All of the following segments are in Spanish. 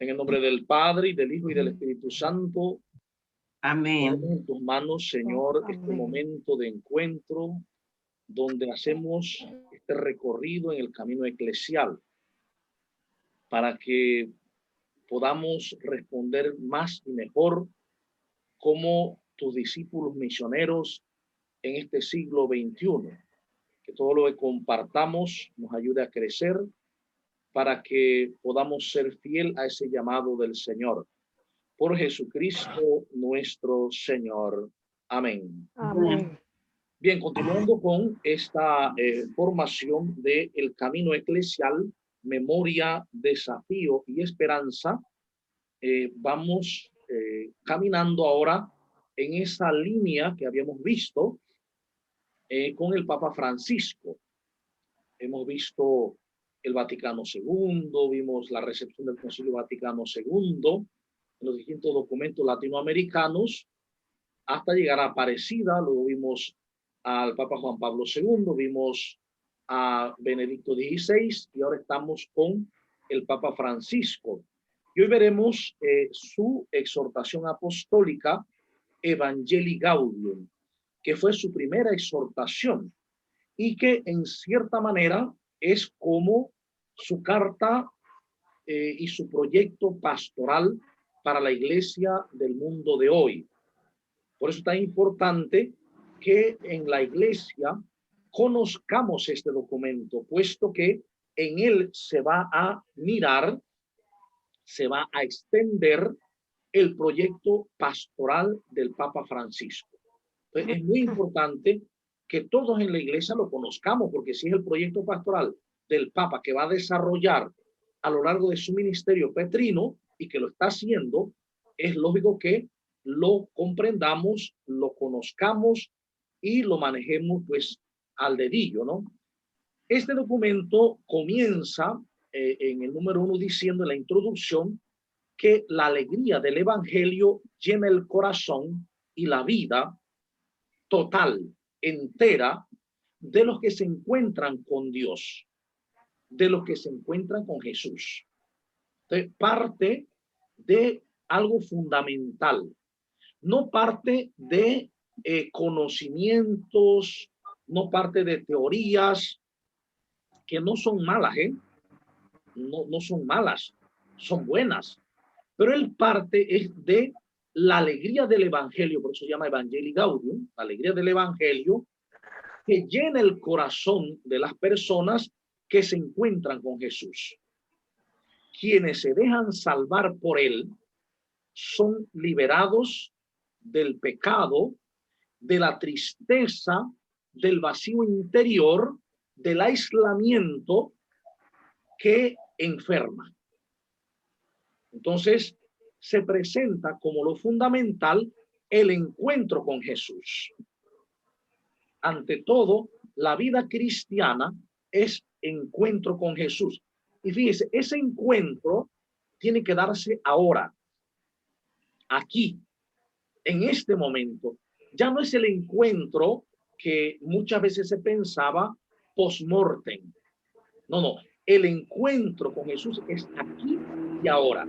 En el nombre del Padre, y del Hijo, y del Espíritu Santo. Amén. Ponemos en tus manos, Señor, Amén. este momento de encuentro donde hacemos este recorrido en el camino eclesial para que podamos responder más y mejor como tus discípulos misioneros en este siglo XXI. Que todo lo que compartamos nos ayude a crecer para que podamos ser fiel a ese llamado del Señor. Por Jesucristo nuestro Señor. Amén. Amén. Bien, continuando con esta formación del camino eclesial, memoria, desafío y esperanza, vamos caminando ahora en esa línea que habíamos visto con el Papa Francisco. Hemos visto el Vaticano II, vimos la recepción del Concilio Vaticano II, en los distintos documentos latinoamericanos, hasta llegar a Aparecida. Luego vimos al Papa Juan Pablo II, vimos a Benedicto XVI y ahora estamos con el Papa Francisco. Y hoy veremos su exhortación apostólica Evangelii Gaudium, que fue su primera exhortación y que en cierta manera es como su carta y su proyecto pastoral para la iglesia del mundo de hoy. Por eso es tan importante que en la iglesia conozcamos este documento, puesto que en él se va a mirar, se va a extender el proyecto pastoral del Papa Francisco. Entonces, es muy importante que todos en la iglesia lo conozcamos, porque si es el proyecto pastoral del Papa que va a desarrollar a lo largo de su ministerio petrino y que lo está haciendo, es lógico que lo comprendamos, lo conozcamos y lo manejemos pues al dedillo, ¿no? Este documento comienza en el número 1 diciendo en la introducción que la alegría del evangelio llena el corazón y la vida total, entera, de los que se encuentran con Dios, de los que se encuentran con Jesús. Entonces, parte de algo fundamental, no parte de conocimientos, no parte de teorías que no son malas, no son malas, son buenas, pero el parte es de la alegría del evangelio, por eso se llama Evangelii Gaudium, la alegría del evangelio que llena el corazón de las personas que se encuentran con Jesús. Quienes se dejan salvar por él son liberados del pecado, de la tristeza, del vacío interior, del aislamiento que enferma. Entonces, se presenta como lo fundamental el encuentro con Jesús. Ante todo, la vida cristiana es encuentro con Jesús. Y fíjese, ese encuentro tiene que darse ahora, aquí, en este momento. Ya no es el encuentro que muchas veces se pensaba post-mortem. No. El encuentro con Jesús es aquí y ahora.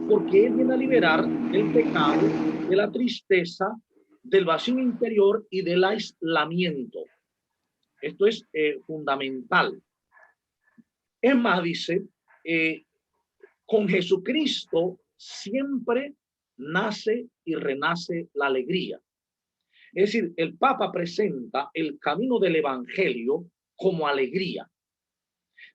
Porque Él viene a liberar del pecado, de la tristeza, del vacío interior y del aislamiento. Esto es fundamental. Es más, dice, con Jesucristo siempre nace y renace la alegría. Es decir, el Papa presenta el camino del Evangelio como alegría.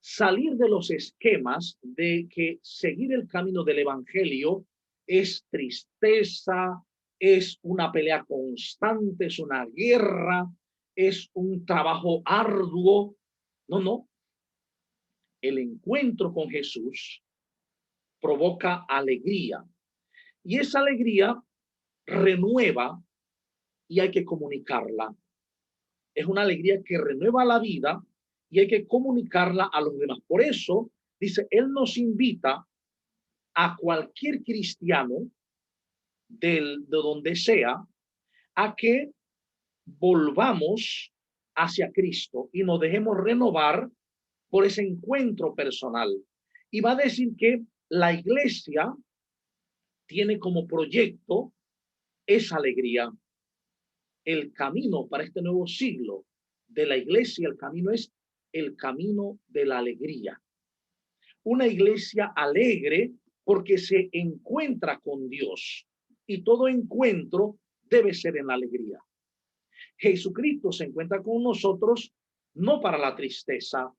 Salir de los esquemas de que seguir el camino del Evangelio es tristeza, es una pelea constante, es una guerra, es un trabajo arduo. No. El encuentro con Jesús provoca alegría y esa alegría renueva y hay que comunicarla. Es una alegría que renueva la vida y hay que comunicarla a los demás. Por eso, dice, Él nos invita a cualquier cristiano de donde sea a que volvamos hacia Cristo y nos dejemos renovar por ese encuentro personal. Y va a decir que la iglesia tiene como proyecto esa alegría. El camino para este nuevo siglo de la iglesia, el camino es el camino de la alegría. Una iglesia alegre porque se encuentra con Dios, y todo encuentro debe ser en la alegría. Jesucristo se encuentra con nosotros no para la tristeza,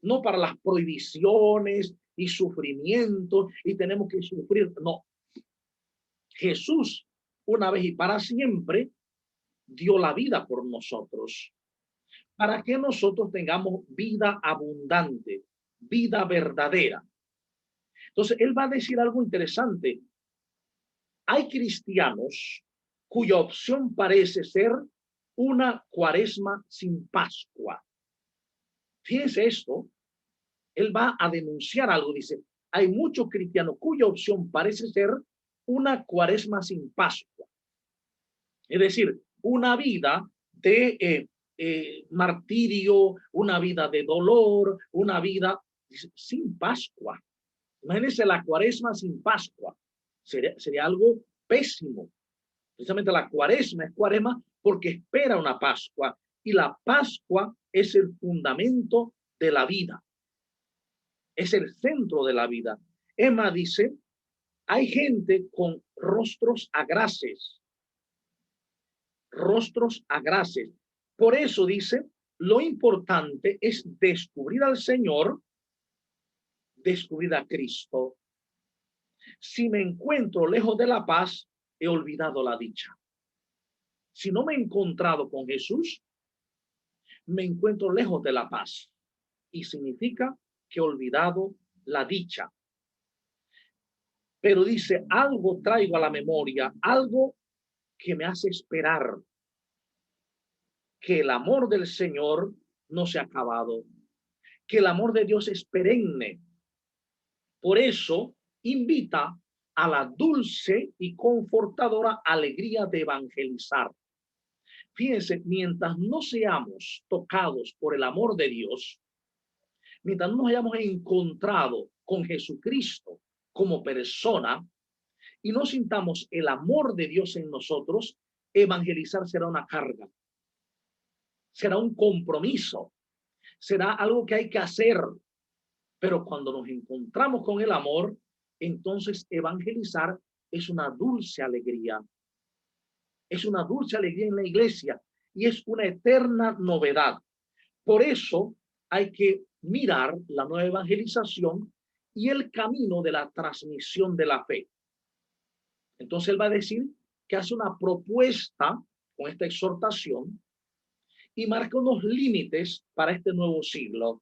no para las prohibiciones y sufrimiento y tenemos que sufrir. No. Jesús, una vez y para siempre, dio la vida por nosotros, para que nosotros tengamos vida abundante, vida verdadera. Entonces, él va a decir algo interesante. Hay cristianos cuya opción parece ser una cuaresma sin Pascua. Fíjense esto, él va a denunciar algo, dice, hay muchos cristianos cuya opción parece ser una cuaresma sin Pascua. Es decir, una vida de martirio, una vida de dolor, una vida sin Pascua. Imagínense la cuaresma sin Pascua. Sería algo pésimo. Precisamente la cuaresma es cuaresma porque espera una Pascua. Y la Pascua es el fundamento de la vida. Es el centro de la vida. Emma dice, hay gente con rostros agraces. Rostros agraces. Por eso dice, lo importante es descubrir al Señor, descubrir a Cristo. Si me encuentro lejos de la paz, he olvidado la dicha. Si no me he encontrado con Jesús, me encuentro lejos de la paz. Y significa que he olvidado la dicha. Pero dice, algo traigo a la memoria, algo que me hace esperar que el amor del Señor no se ha acabado, que el amor de Dios es perenne. Por eso invita a la dulce y confortadora alegría de evangelizar. Fíjense, mientras no seamos tocados por el amor de Dios, mientras no nos hayamos encontrado con Jesucristo como persona y no sintamos el amor de Dios en nosotros, evangelizar será una carga, será un compromiso, será algo que hay que hacer. Pero cuando nos encontramos con el amor, entonces evangelizar es una dulce alegría. Es una dulce alegría en la iglesia y es una eterna novedad. Por eso hay que mirar la nueva evangelización y el camino de la transmisión de la fe. Entonces él va a decir que hace una propuesta con esta exhortación y marca unos límites para este nuevo siglo.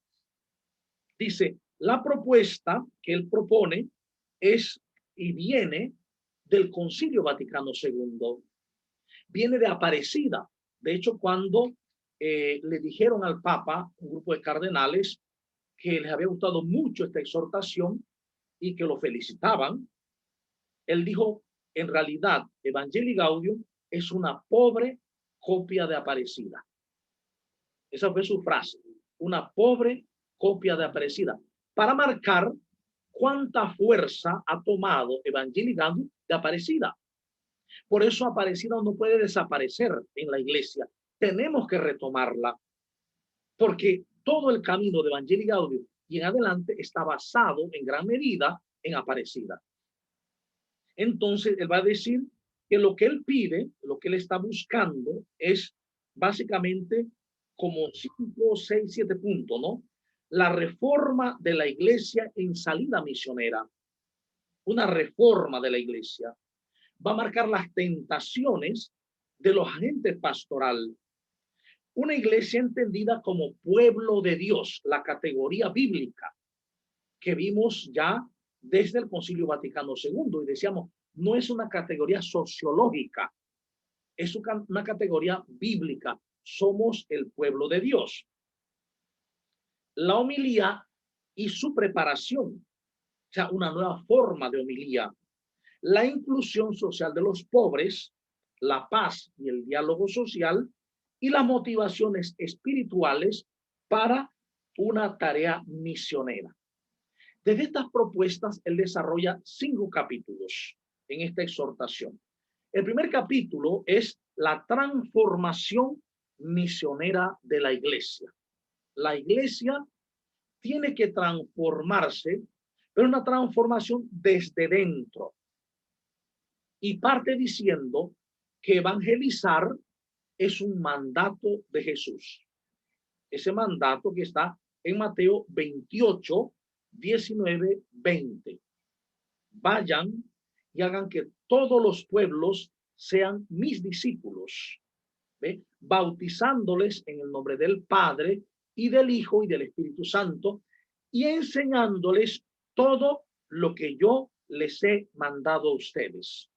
Dice, la propuesta que él propone es y viene del Concilio Vaticano II. Viene de Aparecida. De hecho, cuando le dijeron al Papa, un grupo de cardenales, que les había gustado mucho esta exhortación y que lo felicitaban, él dijo, en realidad, Evangelii Gaudium es una pobre copia de Aparecida. Esa fue su frase, una pobre copia de Aparecida, para marcar cuánta fuerza ha tomado Evangelii Gaudium de Aparecida. Por eso Aparecida no puede desaparecer en la iglesia. Tenemos que retomarla, porque todo el camino de Evangelii Gaudium y en adelante está basado en gran medida en Aparecida. Entonces, él va a decir que lo que él pide, lo que él está buscando es básicamente como 5, 6, 7 puntos, ¿no? La reforma de la iglesia en salida misionera. Una reforma de la iglesia va a marcar las tentaciones de los agentes pastoral. Una iglesia entendida como pueblo de Dios, la categoría bíblica que vimos ya desde el Concilio Vaticano II y decíamos, no es una categoría sociológica, es una categoría bíblica. Somos el pueblo de Dios. La homilía y su preparación, o sea, una nueva forma de homilía, la inclusión social de los pobres, la paz y el diálogo social y las motivaciones espirituales para una tarea misionera. Desde estas propuestas, él desarrolla 5 capítulos en esta exhortación. El primer capítulo es la transformación misionera de la iglesia. La iglesia tiene que transformarse, pero una transformación desde dentro. Y parte diciendo que evangelizar es un mandato de Jesús. Ese mandato que está en Mateo 28, 19, 20. Vayan y hagan que todos los pueblos sean mis discípulos, ¿ve? Bautizándoles en el nombre del Padre y del Hijo y del Espíritu Santo y enseñándoles todo lo que yo les he mandado a ustedes.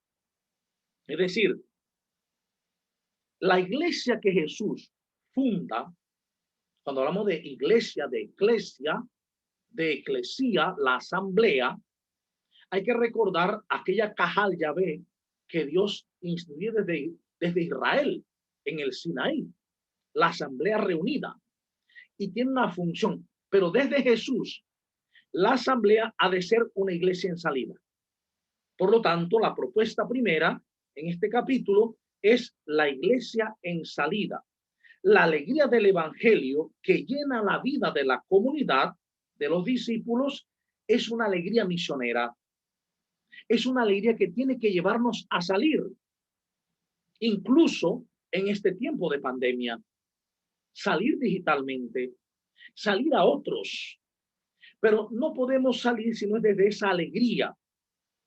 Es decir, la iglesia que Jesús funda, cuando hablamos de iglesia, de eclesía, la asamblea, hay que recordar aquella Cajal Yahvé que Dios instituyó desde Israel en el Sinaí, la asamblea reunida, y tiene una función, pero desde Jesús, la asamblea ha de ser una iglesia en salida. Por lo tanto, la propuesta primera en este capítulo es la iglesia en salida. La alegría del evangelio que llena la vida de la comunidad, de los discípulos, es una alegría misionera. Es una alegría que tiene que llevarnos a salir, incluso en este tiempo de pandemia, salir digitalmente, salir a otros. Pero no podemos salir sino desde esa alegría,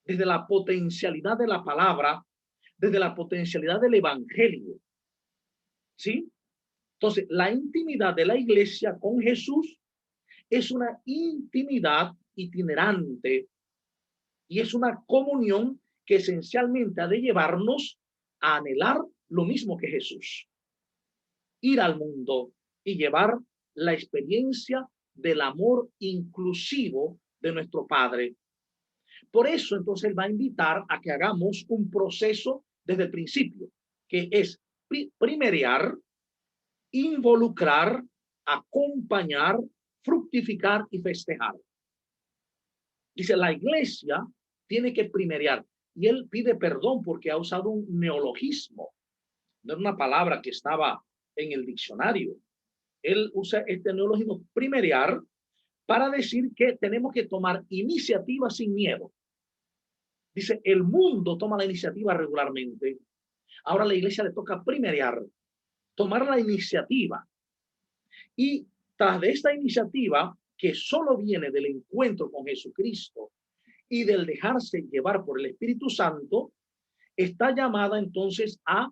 desde la potencialidad de la palabra, desde la potencialidad del evangelio. ¿Sí? Entonces, la intimidad de la iglesia con Jesús es una intimidad itinerante y es una comunión que esencialmente ha de llevarnos a anhelar lo mismo que Jesús. Ir al mundo y llevar la experiencia del amor inclusivo de nuestro Padre. Por eso, entonces, él va a invitar a que hagamos un proceso desde el principio, que es primerear, involucrar, acompañar, fructificar y festejar. Dice, la iglesia tiene que primerear. Y él pide perdón porque ha usado un neologismo. No es una palabra que estaba en el diccionario. Él usa este neologismo, primerear, para decir que tenemos que tomar iniciativa sin miedo. Dice, el mundo toma la iniciativa regularmente. Ahora a la iglesia le toca primerear, tomar la iniciativa. Y tras de esta iniciativa, que solo viene del encuentro con Jesucristo y del dejarse llevar por el Espíritu Santo, está llamada entonces a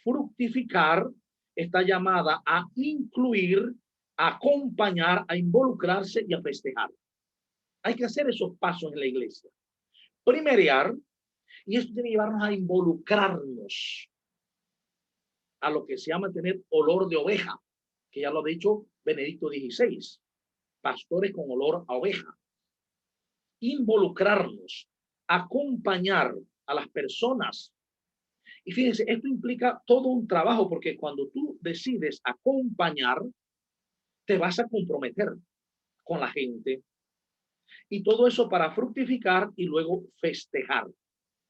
fructificar, está llamada a incluir, a acompañar, a involucrarse y a festejar. Hay que hacer esos pasos en la iglesia. Primerear, y esto tiene que llevarnos a involucrarnos a lo que se llama tener olor de oveja, que ya lo ha dicho Benedicto XVI, pastores con olor a oveja. Involucrarnos, acompañar a las personas. Y fíjense, esto implica todo un trabajo, porque cuando tú decides acompañar, te vas a comprometer con la gente. Y todo eso para fructificar y luego festejar.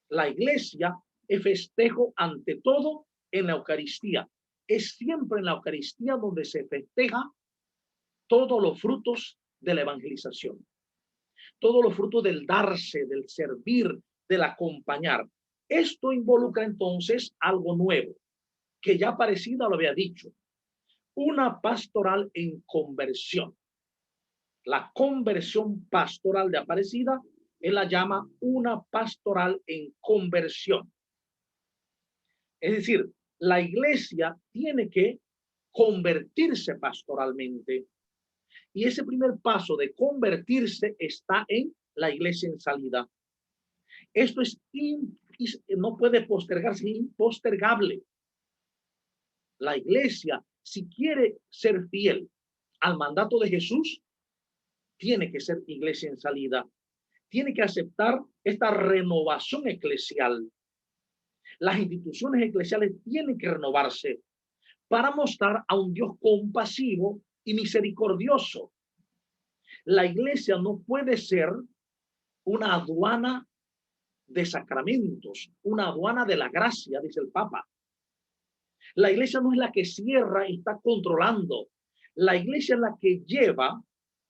La iglesia es festejo ante todo en la Eucaristía. Es siempre en la Eucaristía donde se festeja todos los frutos de la evangelización. Todos los frutos del darse, del servir, del acompañar. Esto involucra entonces algo nuevo, que ya Aparecida lo había dicho. Una pastoral en conversión. La conversión pastoral de Aparecida, él la llama una pastoral en conversión. Es decir, la iglesia tiene que convertirse pastoralmente. Y ese primer paso de convertirse está en la iglesia en salida. Esto no puede postergarse, es impostergable. La iglesia, si quiere ser fiel al mandato de Jesús, tiene que ser iglesia en salida. Tiene que aceptar esta renovación eclesial. Las instituciones eclesiales tienen que renovarse para mostrar a un Dios compasivo y misericordioso. La iglesia no puede ser una aduana de sacramentos, una aduana de la gracia, dice el Papa. La iglesia no es la que cierra y está controlando. La iglesia es la que lleva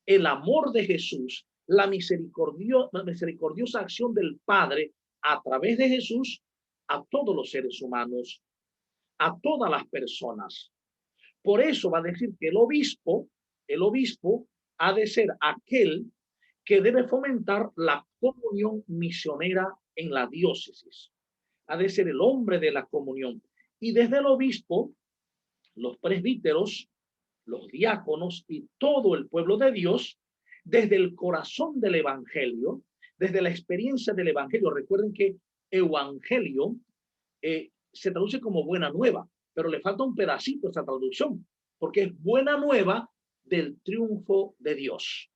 el amor de Jesús, la misericordiosa acción del Padre a través de Jesús a todos los seres humanos, a todas las personas. Por eso va a decir que el obispo ha de ser aquel que debe fomentar la comunión misionera en la diócesis. Ha de ser el hombre de la comunión. Y desde el obispo, los presbíteros, los diáconos y todo el pueblo de Dios, desde el corazón del evangelio, desde la experiencia del evangelio. Recuerden que evangelio se traduce como buena nueva, pero le falta un pedacito a esa traducción, porque es buena nueva del triunfo de Dios.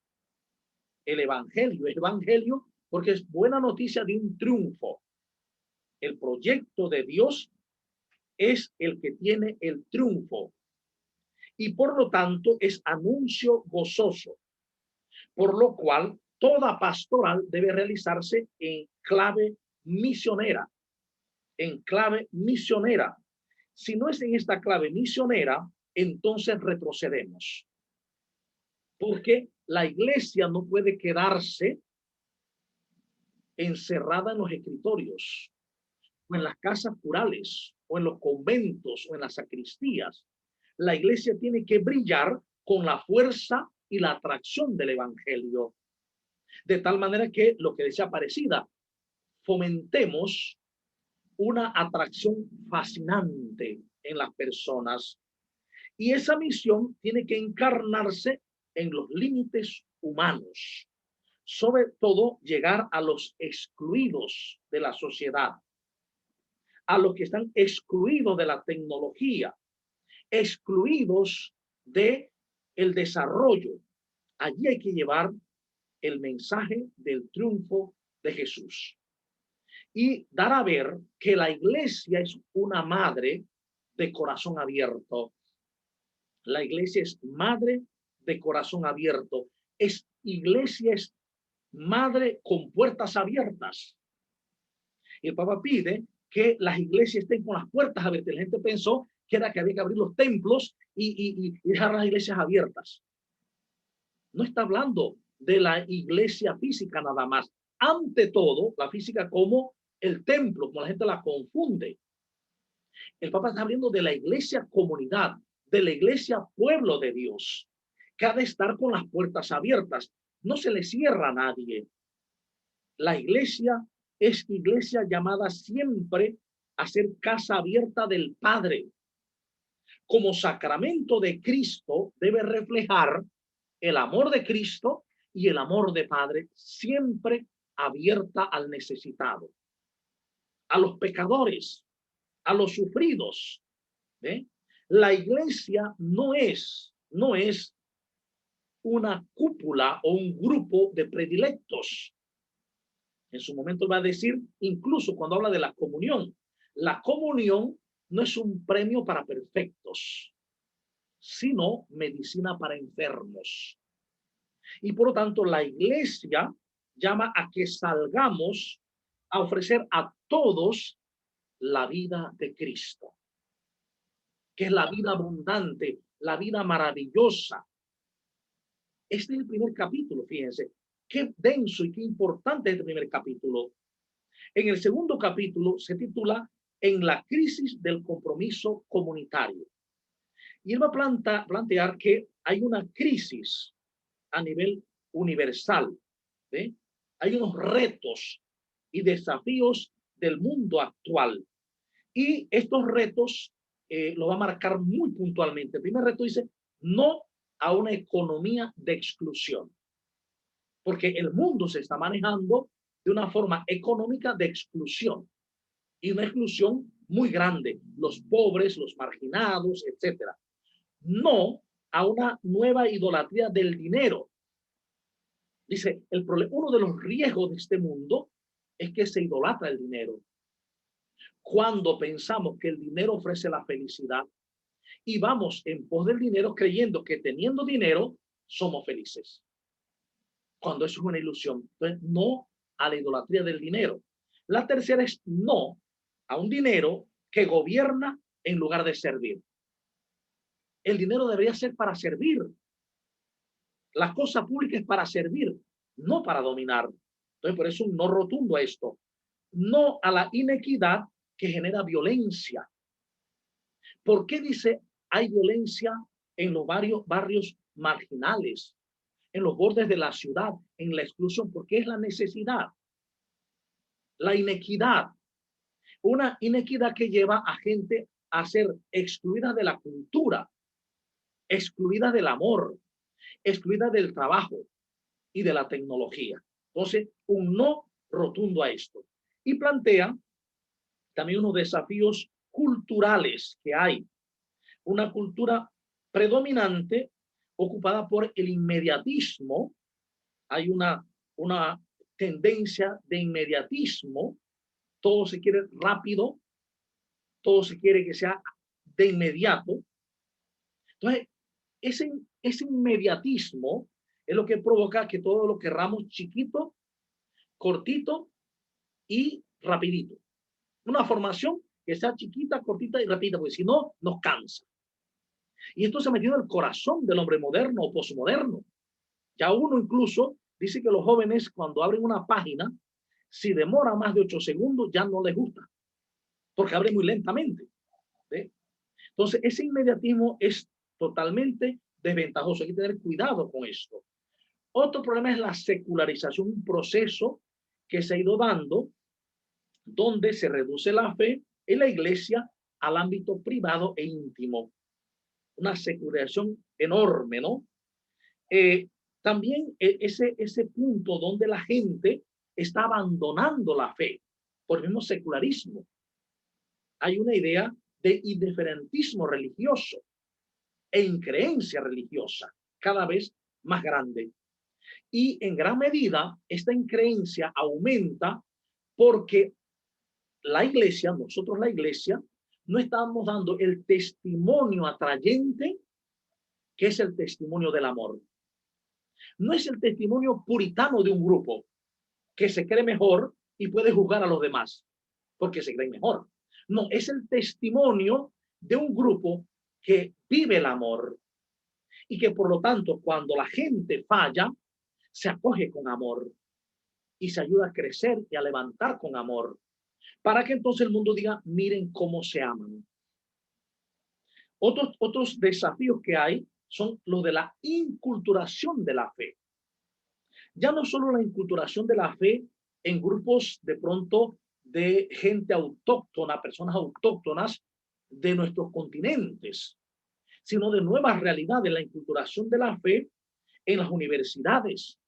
El evangelio es evangelio porque es buena noticia de un triunfo. El proyecto de Dios es el que tiene el triunfo y por lo tanto es anuncio gozoso, por lo cual toda pastoral debe realizarse en clave misionera, en clave misionera. Si no es en esta clave misionera, entonces retrocedemos, porque la iglesia no puede quedarse encerrada en los escritorios o en las casas curales o en los conventos o en las sacristías. La iglesia tiene que brillar con la fuerza y la atracción del evangelio, de tal manera que lo que decía Aparecida, fomentemos una atracción fascinante en las personas, y esa misión tiene que encarnarse en los límites humanos, sobre todo llegar a los excluidos de la sociedad, a los que están excluidos de la tecnología, excluidos de el desarrollo. Allí hay que llevar el mensaje del triunfo de Jesús y dar a ver que la iglesia es una madre de corazón abierto. La iglesia es madre de corazón abierto. Es iglesia, es madre con puertas abiertas. Y el Papa pide que las iglesias estén con las puertas abiertas. La gente pensó que era que había que abrir los templos y dejar las iglesias abiertas. No está hablando de la iglesia física nada más. Ante todo, la física como el templo, como la gente la confunde. El Papa está hablando de la iglesia comunidad, de la iglesia pueblo de Dios, que ha de estar con las puertas abiertas. No se le cierra a nadie. La iglesia es iglesia llamada siempre a ser casa abierta del Padre. Como sacramento de Cristo debe reflejar el amor de Cristo y el amor de Padre, siempre abierta al necesitado, a los pecadores, a los sufridos. La iglesia no es una cúpula o un grupo de predilectos. En su momento va a decir, incluso cuando habla de la comunión no es un premio para perfectos, sino medicina para enfermos. Y por lo tanto, la iglesia llama a que salgamos a ofrecer a todos la vida de Cristo, que es la vida abundante, la vida maravillosa. Este es el primer capítulo, fíjense, qué denso y qué importante es el primer capítulo. En el segundo capítulo se titula En la crisis del compromiso comunitario. Y él va a plantear que hay una crisis a nivel universal. Hay unos retos y desafíos del mundo actual. Y estos retos lo va a marcar muy puntualmente. El primer reto dice, no a una economía de exclusión. Porque el mundo se está manejando de una forma económica de exclusión. Y una exclusión muy grande. Los pobres, los marginados, etcétera. No a una nueva idolatría del dinero. Dice, uno de los riesgos de este mundo es que se idolatra el dinero. Cuando pensamos que el dinero ofrece la felicidad y vamos en pos del dinero creyendo que teniendo dinero somos felices. cuando eso es una ilusión. Entonces, no a la idolatría del dinero. La tercera es no a un dinero que gobierna en lugar de servir. El dinero debería ser para servir. La cosa pública es para servir, no para dominar. Entonces, por eso un no rotundo a esto. No a la inequidad que genera violencia. ¿Por qué dice hay violencia en los barrios marginales, en los bordes de la ciudad, en la exclusión? Porque es la necesidad, la inequidad. Una inequidad que lleva a gente a ser excluida de la cultura, excluida del amor, excluida del trabajo y de la tecnología. Entonces, un no rotundo a esto. Y plantea también unos desafíos culturales que hay. Una cultura predominante ocupada por el inmediatismo. Hay una tendencia de inmediatismo. Todo se quiere rápido, todo se quiere que sea de inmediato. Entonces, ese inmediatismo es lo que provoca que todo lo querramos chiquito, cortito y rapidito. Una formación que sea chiquita, cortita y rápida, porque si no, nos cansa. Y esto se ha metido en el corazón del hombre moderno o posmoderno. Ya uno incluso dice que los jóvenes cuando abren una página, si demora más de 8 segundos, ya no les gusta, porque abre muy lentamente. ¿Sí? Entonces, ese inmediatismo es totalmente desventajoso. Hay que tener cuidado con esto. Otro problema es la secularización, un proceso que se ha ido dando donde se reduce la fe en la iglesia al ámbito privado e íntimo. Una secularización enorme, ¿no? También ese punto donde la gente está abandonando la fe por el mismo secularismo. Hay una idea de indiferentismo religioso e increencia religiosa cada vez más grande. Y en gran medida esta increencia aumenta porque la iglesia, nosotros la iglesia, no estamos dando el testimonio atrayente que es el testimonio del amor. No es el testimonio puritano de un grupo que se cree mejor y puede juzgar a los demás porque se cree mejor. No, es el testimonio de un grupo que vive el amor y que por lo tanto cuando la gente falla, se acoge con amor y se ayuda a crecer y a levantar con amor para que entonces el mundo diga, miren cómo se aman. Otros desafíos que hay son los de la inculturación de la fe. Ya no solo la inculturación de la fe en grupos de pronto de gente autóctona, personas autóctonas de nuestros continentes, sino de nuevas realidades, la inculturación de la fe en las universidades,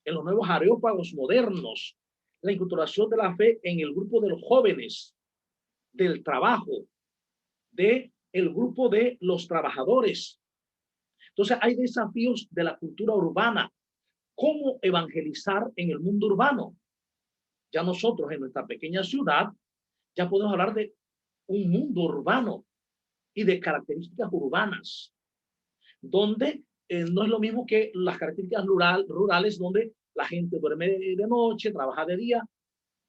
en los nuevos areópagos modernos, la inculturación de la fe en el grupo de los jóvenes, del trabajo, del grupo de los trabajadores. Entonces hay desafíos de la cultura urbana. ¿Cómo evangelizar en el mundo urbano? Ya nosotros en nuestra pequeña ciudad ya podemos hablar de un mundo urbano y de características urbanas, donde no es lo mismo que las características rurales donde la gente duerme de noche, trabaja de día.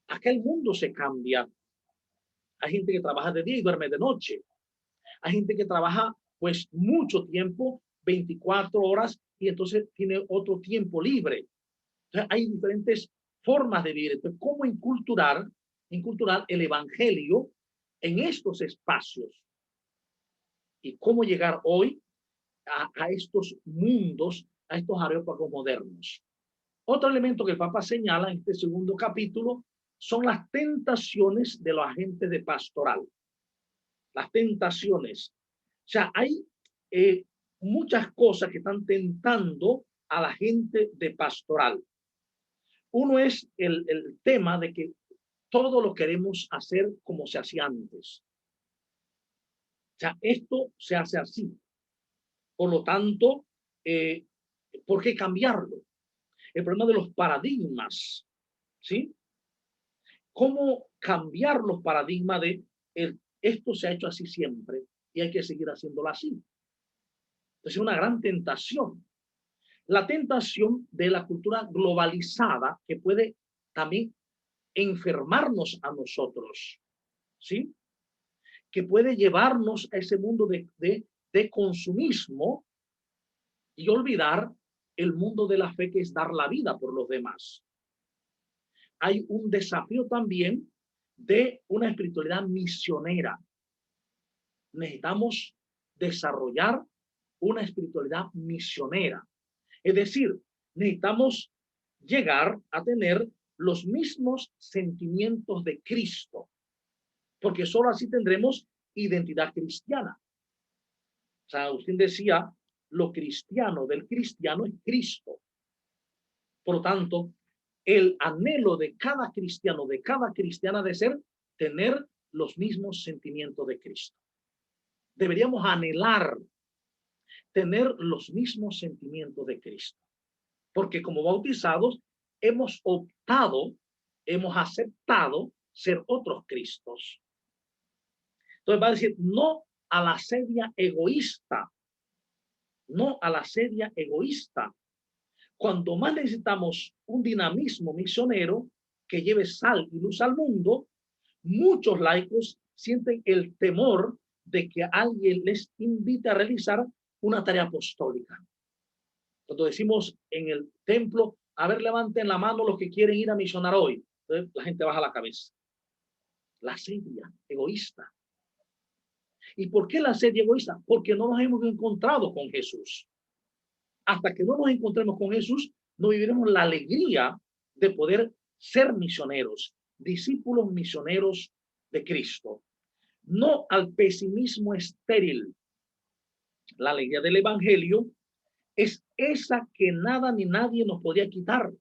Acá el mundo se cambia. Hay gente que trabaja de día y duerme de noche. Hay gente que trabaja pues mucho tiempo, 24 horas, y entonces tiene otro tiempo libre. Entonces, hay diferentes formas de vivir. Entonces, ¿cómo inculturar el evangelio en estos espacios? Y cómo llegar hoy a estos mundos, a estos areópagos modernos. Otro elemento que el Papa señala en este segundo capítulo son las tentaciones de los agentes de pastoral. Las tentaciones. O sea, hay muchas cosas que están tentando a la gente de pastoral. Uno es el tema de que todo lo queremos hacer como se hacía antes. O sea, esto se hace así. Por lo tanto, ¿por qué cambiarlo? El problema de los paradigmas, ¿sí? ¿Cómo cambiar los paradigmas de esto se ha hecho así siempre y hay que seguir haciéndolo así? Es una gran tentación. La tentación de la cultura globalizada que puede también enfermarnos a nosotros, ¿sí? Que puede llevarnos a ese mundo de consumismo y olvidar el mundo de la fe, que es dar la vida por los demás. Hay un desafío también de una espiritualidad misionera. Necesitamos desarrollar una espiritualidad misionera. Es decir, necesitamos llegar a tener los mismos sentimientos de Cristo, porque solo así tendremos identidad cristiana. San Agustín decía, lo cristiano del cristiano es Cristo. Por lo tanto, el anhelo de cada cristiano, de cada cristiana, de ser tener los mismos sentimientos de Cristo. Deberíamos anhelar tener los mismos sentimientos de Cristo, porque como bautizados hemos optado, hemos aceptado ser otros Cristos. Entonces va a decir, no a la sedia egoísta, no a la sedia egoísta. Cuando más necesitamos un dinamismo misionero que lleve sal y luz al mundo, muchos laicos sienten el temor de que alguien les invite a realizar una tarea apostólica. Cuando decimos en el templo, a ver, levanten la mano los que quieren ir a misionar hoy. Entonces la gente baja la cabeza. La sedia egoísta. ¿Y por qué la sedia egoísta? Porque no nos hemos encontrado con Jesús. Hasta que no nos encontremos con Jesús, no viviremos la alegría de poder ser misioneros, discípulos misioneros de Cristo. No al pesimismo estéril. La alegría del evangelio es esa que nada ni nadie nos podía quitar.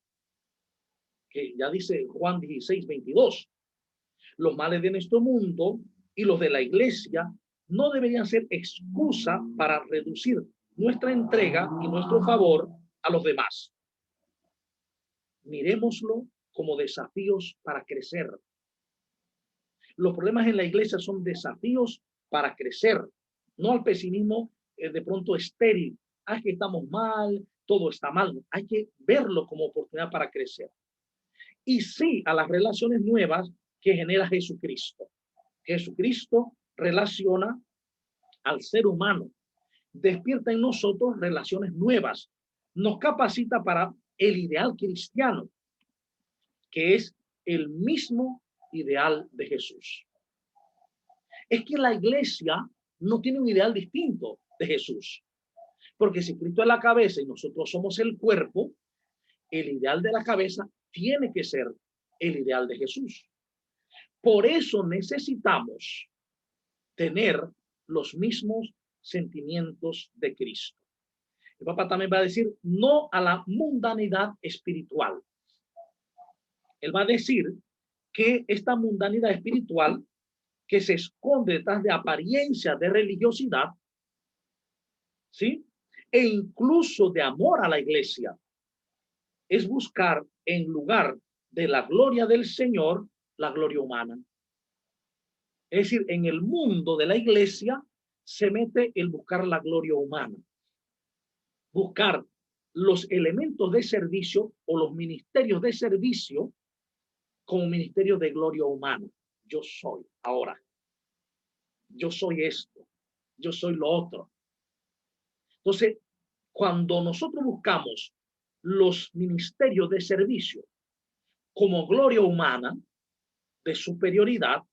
Que ya dice Juan 16:22. Los males de nuestro mundo y los de la iglesia no deberían ser excusa para reducir nuestra entrega y nuestro favor a los demás. Miremoslo como desafíos para crecer. Los problemas en la iglesia son desafíos para crecer, no al pesimismo de pronto estéril. Ah, que estamos mal, todo está mal. Hay que verlo como oportunidad para crecer. Y sí a las relaciones nuevas que genera Jesucristo. Jesucristo relaciona al ser humano, despierta en nosotros relaciones nuevas, nos capacita para el ideal cristiano, que es el mismo ideal de Jesús. Es que la iglesia no tiene un ideal distinto de Jesús, porque si Cristo es la cabeza y nosotros somos el cuerpo, el ideal de la cabeza tiene que ser el ideal de Jesús. Por eso necesitamos tener los mismos sentimientos de Cristo. El Papa también va a decir no a la mundanidad espiritual. Él va a decir que esta mundanidad espiritual que se esconde detrás de apariencia de religiosidad, ¿sí? E incluso de amor a la iglesia, es buscar en lugar de la gloria del Señor, la gloria humana. Es decir, en el mundo de la iglesia se mete el buscar la gloria humana, buscar los elementos de servicio o los ministerios de servicio como ministerios de gloria humana. Yo soy ahora, yo soy esto, yo soy lo otro. Entonces, cuando nosotros buscamos los ministerios de servicio como gloria humana, de superioridad,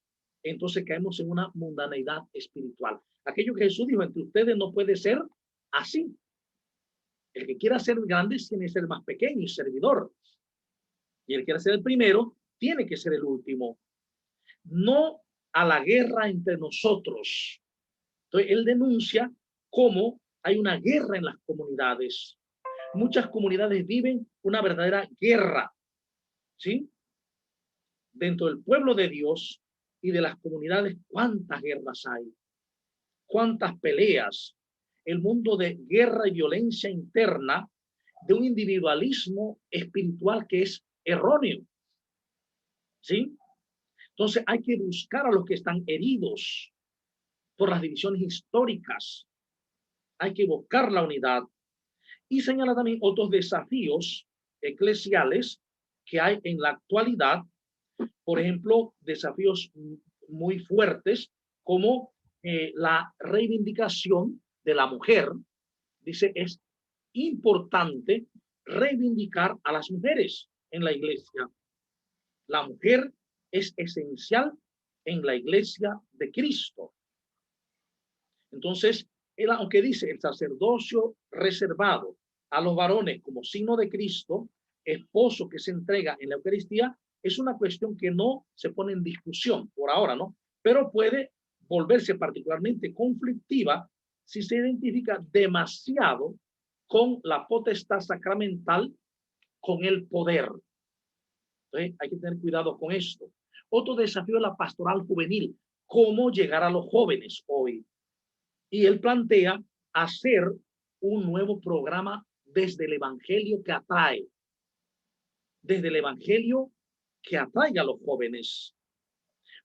entonces caemos en una mundaneidad espiritual. Aquello que Jesús dijo, entre ustedes no puede ser así. El que quiera ser grande tiene que ser más pequeño y servidor. Y el que quiera ser el primero tiene que ser el último. No a la guerra entre nosotros. Entonces, él denuncia cómo hay una guerra en las comunidades. Muchas comunidades viven una verdadera guerra, ¿sí? Dentro del pueblo de Dios y de las comunidades, ¿cuántas guerras hay? ¿Cuántas peleas? El mundo de guerra y violencia interna, de un individualismo espiritual que es erróneo, ¿sí? Entonces hay que buscar a los que están heridos por las divisiones históricas. Hay que buscar la unidad. Y señala también otros desafíos eclesiales que hay en la actualidad, por ejemplo, desafíos muy fuertes como la reivindicación de la mujer. Dice, es importante reivindicar a las mujeres en la iglesia. La mujer es esencial en la iglesia de Cristo. Entonces, él, aunque dice el sacerdocio reservado a los varones como signo de Cristo, esposo que se entrega en la Eucaristía, es una cuestión que no se pone en discusión por ahora, ¿no? Pero puede volverse particularmente conflictiva si se identifica demasiado con la potestad sacramental, con el poder. Entonces, hay que tener cuidado con esto. Otro desafío es la pastoral juvenil. ¿Cómo llegar a los jóvenes hoy? Y él plantea hacer un nuevo programa desde el Evangelio que atrae. Desde el Evangelio que atraiga a los jóvenes.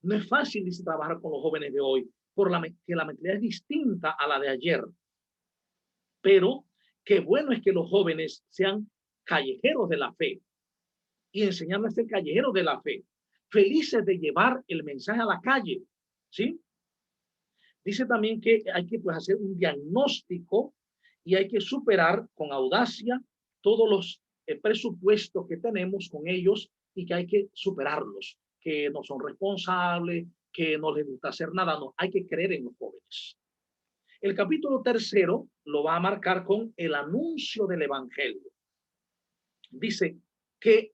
No es fácil, dice, trabajar con los jóvenes de hoy, que la mentalidad es distinta a la de ayer. Pero qué bueno es que los jóvenes sean callejeros de la fe y enseñarles a ser callejeros de la fe, felices de llevar el mensaje a la calle, ¿sí? Dice también que hay que pues, hacer un diagnóstico y hay que superar con audacia todos los presupuestos que tenemos con ellos y que hay que superarlos, que no son responsables, que no les gusta hacer nada, no, hay que creer en los jóvenes. El capítulo 3 lo va a marcar con el anuncio del evangelio. Dice que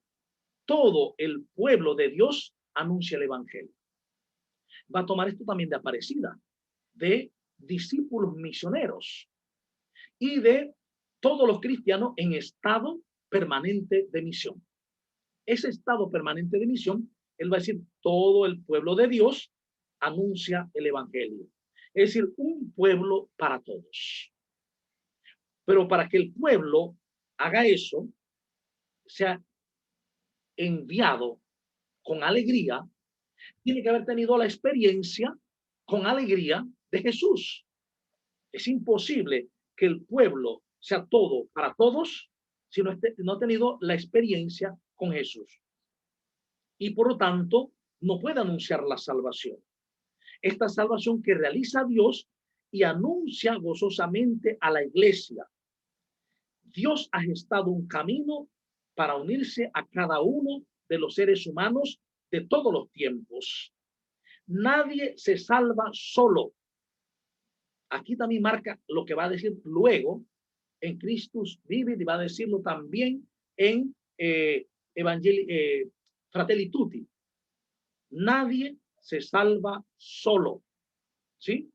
todo el pueblo de Dios anuncia el evangelio. Va a tomar esto también de Aparecida, de discípulos misioneros y de todos los cristianos en estado permanente de misión. Ese estado permanente de misión, él va a decir, todo el pueblo de Dios anuncia el evangelio. Es decir, un pueblo para todos. Pero para que el pueblo haga eso, sea enviado con alegría, tiene que haber tenido la experiencia con alegría de Jesús. Es imposible que el pueblo sea todo para todos si no ha tenido la experiencia con Jesús. Y por lo tanto, no puede anunciar la salvación. Esta salvación que realiza Dios y anuncia gozosamente a la iglesia. Dios ha gestado un camino para unirse a cada uno de los seres humanos de todos los tiempos. Nadie se salva solo. Aquí también marca lo que va a decir luego en Christus Vivit y va a decirlo también en Fratelli Tutti. Nadie se salva solo, ¿sí?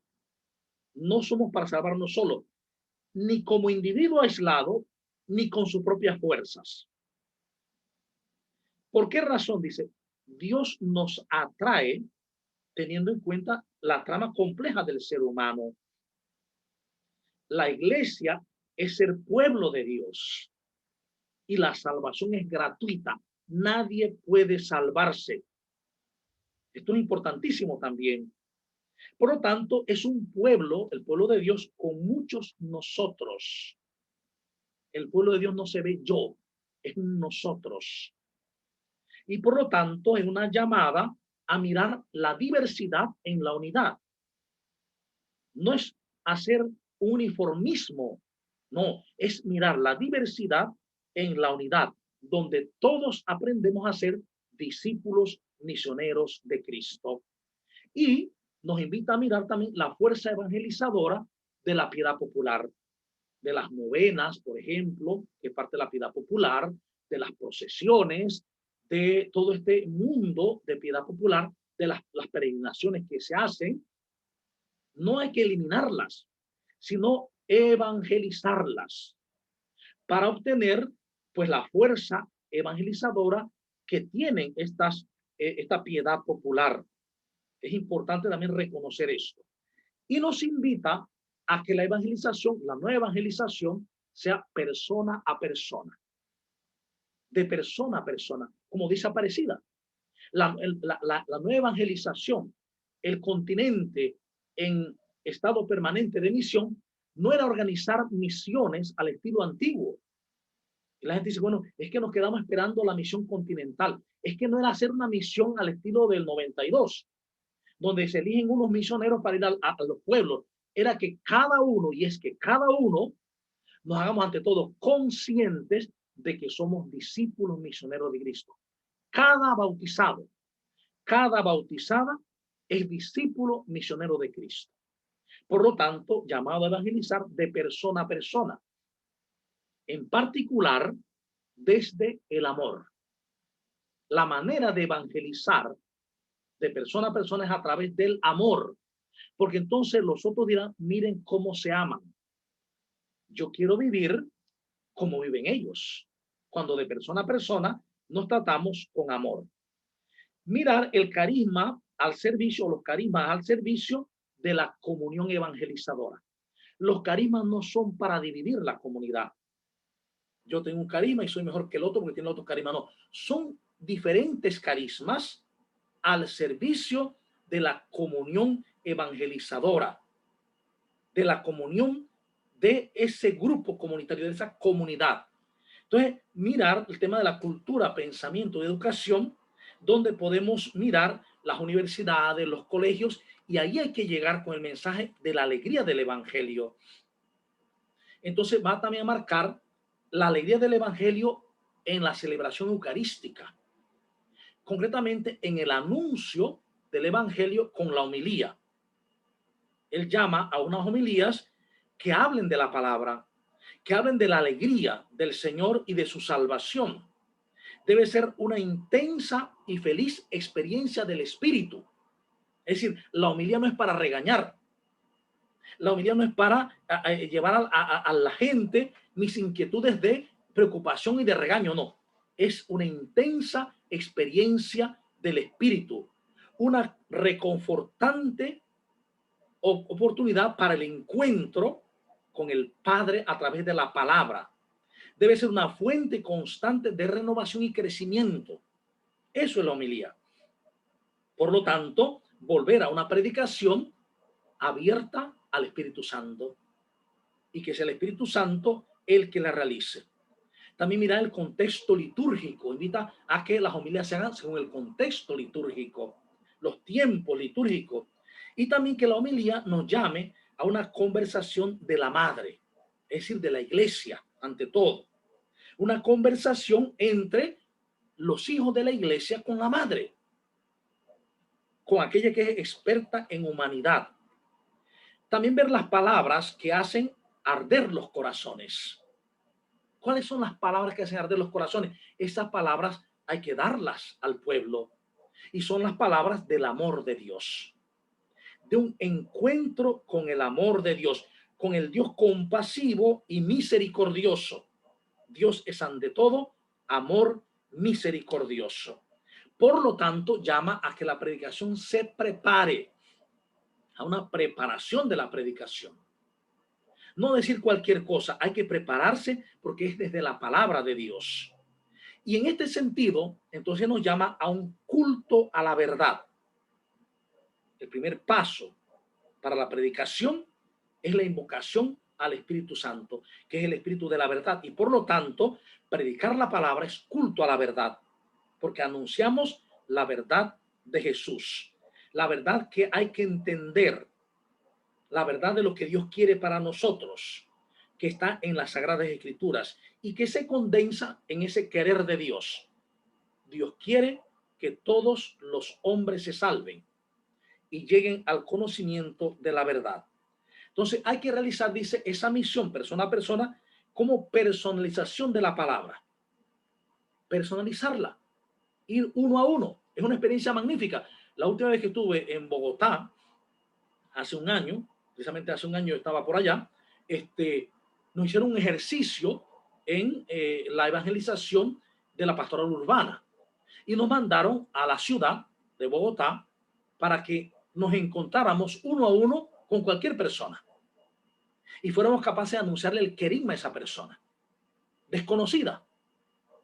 No somos para salvarnos solo, ni como individuo aislado, ni con sus propias fuerzas. ¿Por qué razón? Dice, Dios nos atrae teniendo en cuenta la trama compleja del ser humano. La iglesia es el pueblo de Dios y la salvación es gratuita. Nadie puede salvarse. Esto es importantísimo también. Por lo tanto, es un pueblo, el pueblo de Dios, con muchos nosotros. El pueblo de Dios no se ve yo, es un nosotros. Y por lo tanto, es una llamada a mirar la diversidad en la unidad. No es hacer uniformismo, no, es mirar la diversidad en la unidad, donde todos aprendemos a ser discípulos misioneros de Cristo. Y nos invita a mirar también la fuerza evangelizadora de la piedad popular, de las novenas, por ejemplo, que parte de la piedad popular, de las procesiones, de todo este mundo de piedad popular, de las peregrinaciones que se hacen. No hay que eliminarlas, sino evangelizarlas para obtener pues la fuerza evangelizadora que tienen esta piedad popular. Es importante también reconocer esto. Y nos invita a que la evangelización, la nueva evangelización, sea persona a persona. De persona a persona, como dice Aparecida. La nueva evangelización, el continente en estado permanente de misión, no era organizar misiones al estilo antiguo. Y la gente dice, bueno, es que nos quedamos esperando la misión continental. Es que no era hacer una misión al estilo del 92, donde se eligen unos misioneros para ir a los pueblos. Era que cada uno, y es que cada uno nos hagamos ante todo conscientes de que somos discípulos misioneros de Cristo. Cada bautizado, cada bautizada es discípulo misionero de Cristo. Por lo tanto, llamado a evangelizar de persona a persona, en particular desde el amor. La manera de evangelizar de persona a persona es a través del amor, porque entonces los otros dirán, miren cómo se aman. Yo quiero vivir como viven ellos, cuando de persona a persona nos tratamos con amor. Mirar el carisma al servicio, los carismas al servicio de la comunión evangelizadora. Los carismas no son para dividir la comunidad. Yo tengo un carisma y soy mejor que el otro porque tiene otro carisma. No, son diferentes carismas al servicio de la comunión evangelizadora, de la comunión de ese grupo comunitario, de esa comunidad. Entonces, mirar el tema de la cultura, pensamiento y educación, donde podemos mirar las universidades, los colegios, y ahí hay que llegar con el mensaje de la alegría del evangelio. Entonces va también a marcar la alegría del evangelio en la celebración eucarística, concretamente en el anuncio del evangelio con la homilía. Él llama a unas homilías que hablen de la palabra, que hablen de la alegría del Señor y de su salvación. Debe ser una intensa y feliz experiencia del Espíritu. Es decir, la homilía no es para regañar. La homilía no es para llevar a la gente mis inquietudes de preocupación y de regaño, no. Es una intensa experiencia del Espíritu, una reconfortante oportunidad para el encuentro con el Padre a través de la palabra. Debe ser una fuente constante de renovación y crecimiento. Eso es la homilía. Por lo tanto, volver a una predicación abierta al Espíritu Santo y que sea el Espíritu Santo el que la realice. También mirar el contexto litúrgico. Invita a que las homilías se hagan según el contexto litúrgico, los tiempos litúrgicos. Y también que la homilía nos llame a una conversación de la madre, es decir, de la iglesia, ante todo. Una conversación entre los hijos de la iglesia con la madre, con aquella que es experta en humanidad. También ver las palabras que hacen arder los corazones. ¿Cuáles son las palabras que hacen arder los corazones? Esas palabras hay que darlas al pueblo. Y son las palabras del amor de Dios. De un encuentro con el amor de Dios, con el Dios compasivo y misericordioso. Dios es ante todo amor misericordioso. Por lo tanto, llama a que la predicación se prepare, a una preparación de la predicación. No decir cualquier cosa, hay que prepararse porque es desde la palabra de Dios. Y en este sentido, entonces nos llama a un culto a la verdad. El primer paso para la predicación es la invocación al Espíritu Santo, que es el Espíritu de la verdad. Y por lo tanto, predicar la palabra es culto a la verdad, porque anunciamos la verdad de Jesús, la verdad que hay que entender, la verdad de lo que Dios quiere para nosotros, que está en las Sagradas Escrituras y que se condensa en ese querer de Dios. Dios quiere que todos los hombres se salven y lleguen al conocimiento de la verdad. Entonces hay que realizar, dice, esa misión persona a persona como personalización de la palabra. Personalizarla, ir uno a uno. Es una experiencia magnífica. La última vez que estuve en Bogotá, hace un año, precisamente hace un año estaba por allá, nos hicieron un ejercicio en la evangelización de la pastoral urbana y nos mandaron a la ciudad de Bogotá para que nos encontráramos uno a uno con cualquier persona y fuéramos capaces de anunciarle el querigma a esa persona desconocida,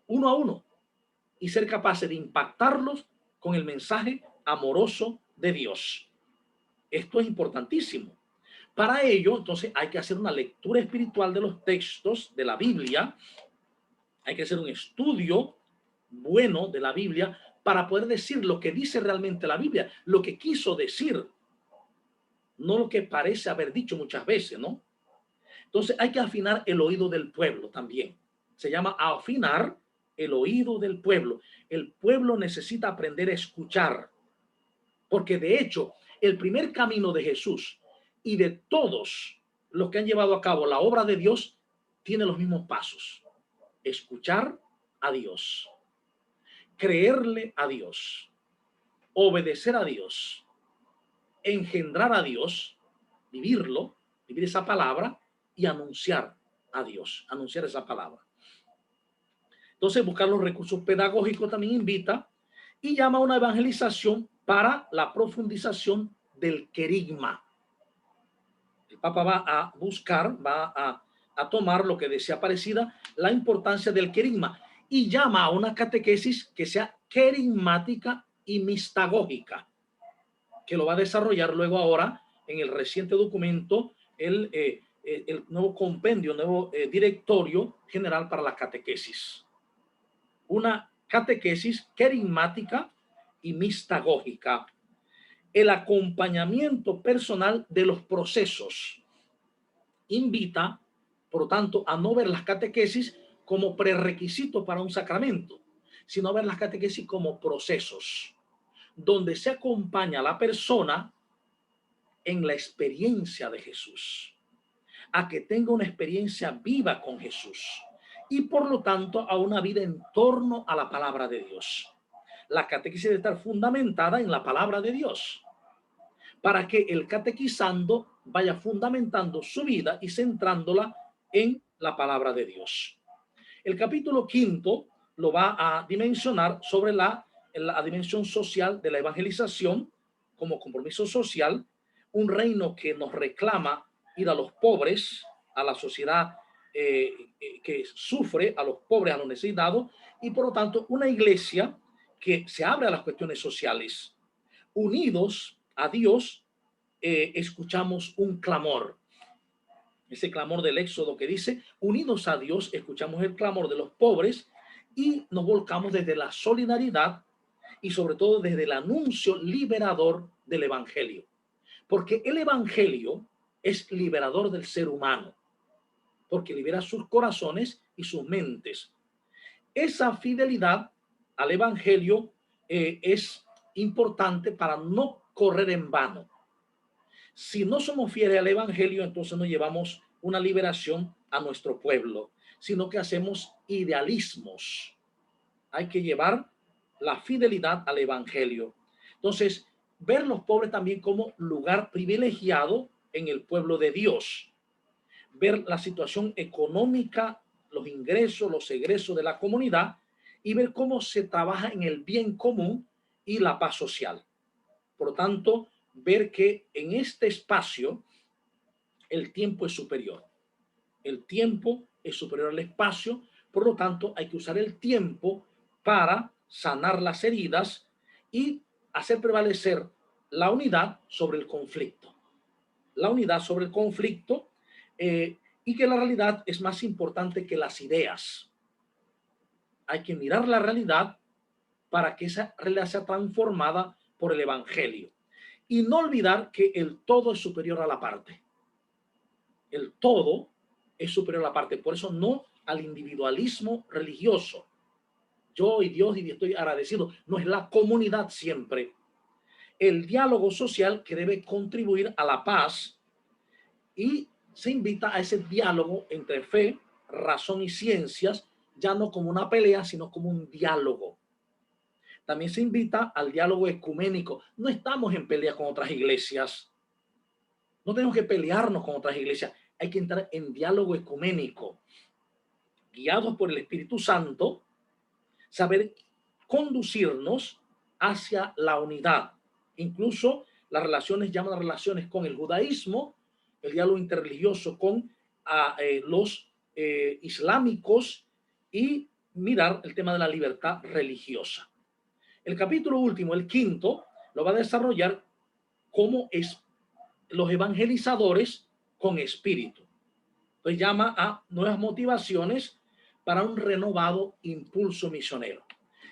uno a uno, y ser capaces de impactarlos con el mensaje amoroso de Dios. Esto es importantísimo, Para ello, entonces, hay que hacer una lectura espiritual de los textos de la Biblia. Hay que hacer un estudio bueno de la Biblia para poder decir lo que dice realmente la Biblia, lo que quiso decir, no lo que parece haber dicho muchas veces, ¿no? Entonces hay que afinar el oído del pueblo también. Se llama afinar el oído del pueblo. El pueblo necesita aprender a escuchar, porque de hecho el primer camino de Jesús y de todos los que han llevado a cabo la obra de Dios tiene los mismos pasos: escuchar a Dios, creerle a Dios, obedecer a Dios, engendrar a Dios, vivirlo, vivir esa palabra y anunciar a Dios, anunciar esa palabra. Entonces, buscar los recursos pedagógicos también invita y llama a una evangelización para la profundización del querigma. El Papa va a buscar, a tomar lo que decía Aparecida, la importancia del querigma, y llama a una catequesis que sea querigmática y mistagógica, que lo va a desarrollar luego ahora en el reciente documento, el nuevo compendio, nuevo directorio general para la catequesis. Una catequesis querigmática y mistagógica. El acompañamiento personal de los procesos. Invita, por lo tanto, a no ver las catequesis como prerequisito para un sacramento, sino a ver las catequesis como procesos, donde se acompaña a la persona en la experiencia de Jesús, a que tenga una experiencia viva con Jesús y por lo tanto a una vida en torno a la palabra de Dios. La catequesis debe estar fundamentada en la palabra de Dios, para que el catequizando vaya fundamentando su vida y centrándola en la palabra de Dios. El capítulo 5 lo va a dimensionar sobre la dimensión social de la evangelización como compromiso social, un reino que nos reclama ir a los pobres, a la sociedad que sufre, a los pobres, a los necesitados, y por lo tanto una iglesia que se abre a las cuestiones sociales. Unidos a Dios, escuchamos un clamor. Ese clamor del Éxodo que dice, unidos a Dios, escuchamos el clamor de los pobres y nos volcamos desde la solidaridad y sobre todo desde el anuncio liberador del Evangelio. Porque el Evangelio es liberador del ser humano, porque libera sus corazones y sus mentes. Esa fidelidad al Evangelio es importante para no correr en vano. Si no somos fieles al Evangelio, entonces no llevamos una liberación a nuestro pueblo, sino que hacemos idealismos. Hay que llevar la fidelidad al Evangelio. Entonces, ver los pobres también como lugar privilegiado en el pueblo de Dios. Ver la situación económica, los ingresos, los egresos de la comunidad y ver cómo se trabaja en el bien común y la paz social. Por lo tanto, ver que en este espacio el tiempo es superior. El tiempo es superior al espacio, por lo tanto hay que usar el tiempo para sanar las heridas y hacer prevalecer la unidad sobre el conflicto. La unidad sobre el conflicto y que la realidad es más importante que las ideas. Hay que mirar la realidad para que esa realidad sea transformada por el Evangelio. Y no olvidar que el todo es superior a la parte. El todo es superior a la parte. Por eso no al individualismo religioso. Yo y Dios y estoy agradecido. No es la comunidad siempre. El diálogo social que debe contribuir a la paz y se invita a ese diálogo entre fe, razón y ciencias, ya no como una pelea, sino como un diálogo. También se invita al diálogo ecuménico. No estamos en pelea con otras iglesias. No tenemos que pelearnos con otras iglesias. Hay que entrar en diálogo ecuménico. Guiados por el Espíritu Santo, saber conducirnos hacia la unidad. Incluso las relaciones, llaman relaciones con el judaísmo, el diálogo interreligioso con los islámicos y mirar el tema de la libertad religiosa. El capítulo último, el 5, lo va a desarrollar cómo es los evangelizadores con espíritu. Entonces llama a nuevas motivaciones para un renovado impulso misionero.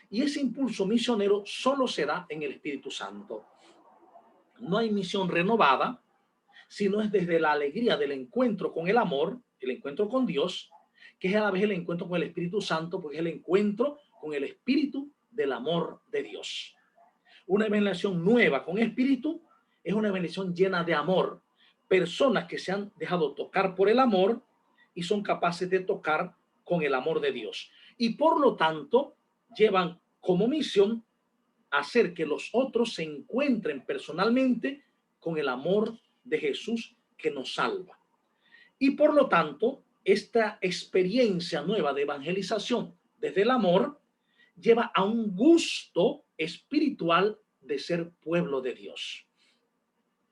Y ese impulso misionero solo se da en el Espíritu Santo. No hay misión renovada, sino es desde la alegría del encuentro con el amor, el encuentro con Dios, que es a la vez el encuentro con el Espíritu Santo, porque es el encuentro con el Espíritu del amor de Dios. Una evangelización nueva con espíritu es una evangelización llena de amor. Personas que se han dejado tocar por el amor y son capaces de tocar con el amor de Dios. Y por lo tanto, llevan como misión hacer que los otros se encuentren personalmente con el amor de Jesús que nos salva. Y por lo tanto, esta experiencia nueva de evangelización desde el amor lleva a un gusto espiritual de ser pueblo de Dios.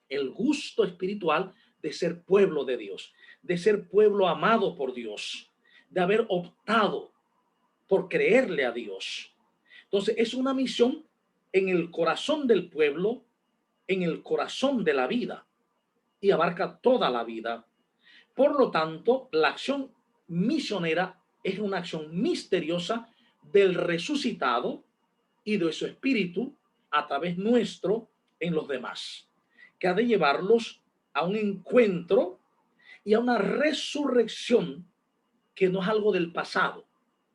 El gusto espiritual de ser pueblo de Dios, de ser pueblo amado por Dios, de haber optado por creerle a Dios. Entonces es una misión en el corazón del pueblo, en el corazón de la vida, y abarca toda la vida. Por lo tanto, la acción misionera es una acción misteriosa del resucitado y de su espíritu a través nuestro en los demás, que ha de llevarlos a un encuentro y a una resurrección que no es algo del pasado,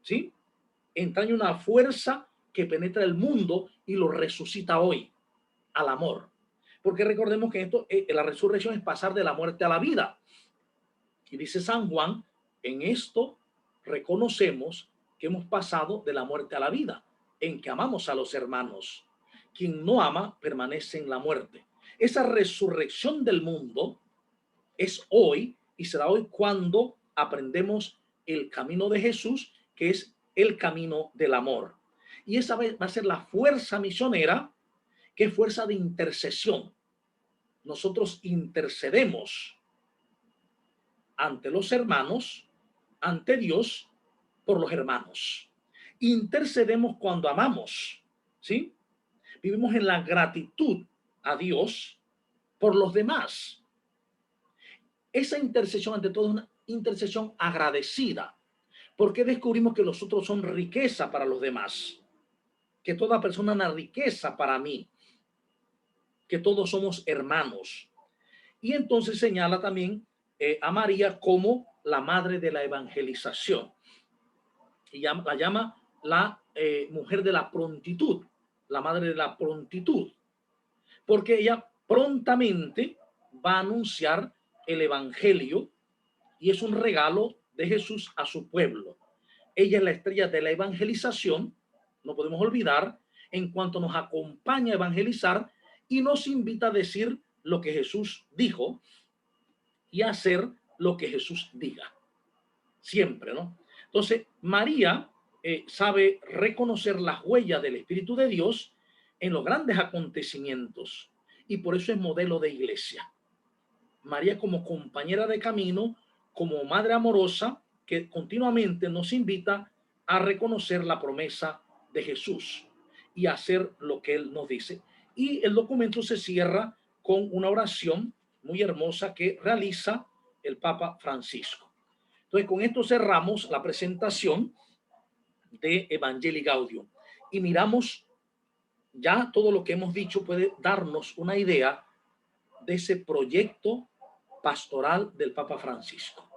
¿sí? Entraña una fuerza que penetra el mundo y lo resucita hoy al amor. Porque recordemos que esto, la resurrección es pasar de la muerte a la vida. Y dice San Juan, en esto reconocemos que hemos pasado de la muerte a la vida, en que amamos a los hermanos. Quien no ama permanece en la muerte. Esa resurrección del mundo es hoy y será hoy cuando aprendemos el camino de Jesús, que es el camino del amor. Y esa va a ser la fuerza misionera, que es fuerza de intercesión. Nosotros intercedemos ante los hermanos, ante Dios, por los hermanos. Intercedemos cuando amamos, ¿sí? Vivimos en la gratitud a Dios por los demás. Esa intercesión, ante todo, es una intercesión agradecida, porque descubrimos que los otros son riqueza para los demás, que toda persona es una riqueza para mí, que todos somos hermanos. Y entonces señala también a María como la madre de la evangelización. Y la llama la mujer de la prontitud, la madre de la prontitud, porque ella prontamente va a anunciar el evangelio y es un regalo de Jesús a su pueblo. Ella es la estrella de la evangelización, no podemos olvidar, en cuanto nos acompaña a evangelizar y nos invita a decir lo que Jesús dijo y a hacer lo que Jesús diga. Siempre, ¿no? Entonces, María sabe reconocer las huellas del Espíritu de Dios en los grandes acontecimientos y por eso es modelo de iglesia. María como compañera de camino, como madre amorosa, que continuamente nos invita a reconocer la promesa de Jesús y a hacer lo que Él nos dice. Y el documento se cierra con una oración muy hermosa que realiza el Papa Francisco. Entonces, con esto cerramos la presentación de Evangelii Gaudium y miramos ya todo lo que hemos dicho puede darnos una idea de ese proyecto pastoral del Papa Francisco.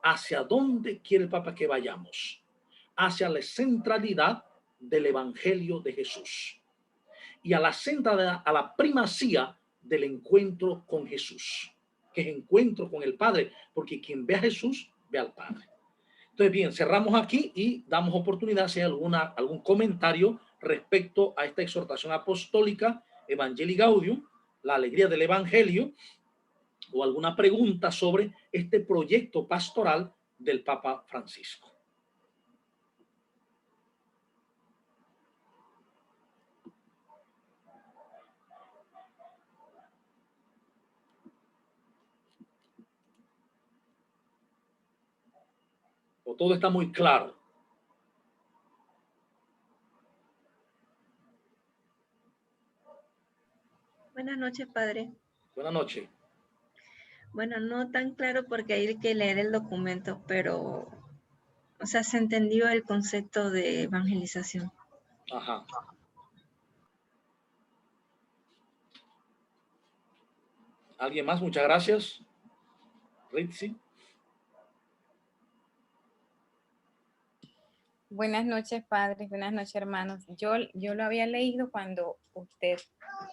¿Hacia dónde quiere el Papa que vayamos? Hacia la centralidad del Evangelio de Jesús y a la centralidad, a la primacía del encuentro con Jesús, que es encuentro con el Padre, porque quien ve a Jesús ve al Padre. Entonces, bien, cerramos aquí y damos oportunidad si hay algún comentario respecto a esta exhortación apostólica, Evangelii Gaudium, la alegría del Evangelio, o alguna pregunta sobre este proyecto pastoral del Papa Francisco. O todo está muy claro. Buenas noches, padre. Buenas noches. Bueno, no tan claro porque hay que leer el documento, pero, o sea, se entendió el concepto de evangelización. Ajá. ¿Alguien más? Muchas gracias. Ritzi. Buenas noches, padres. Buenas noches, hermanos. Yo lo había leído cuando usted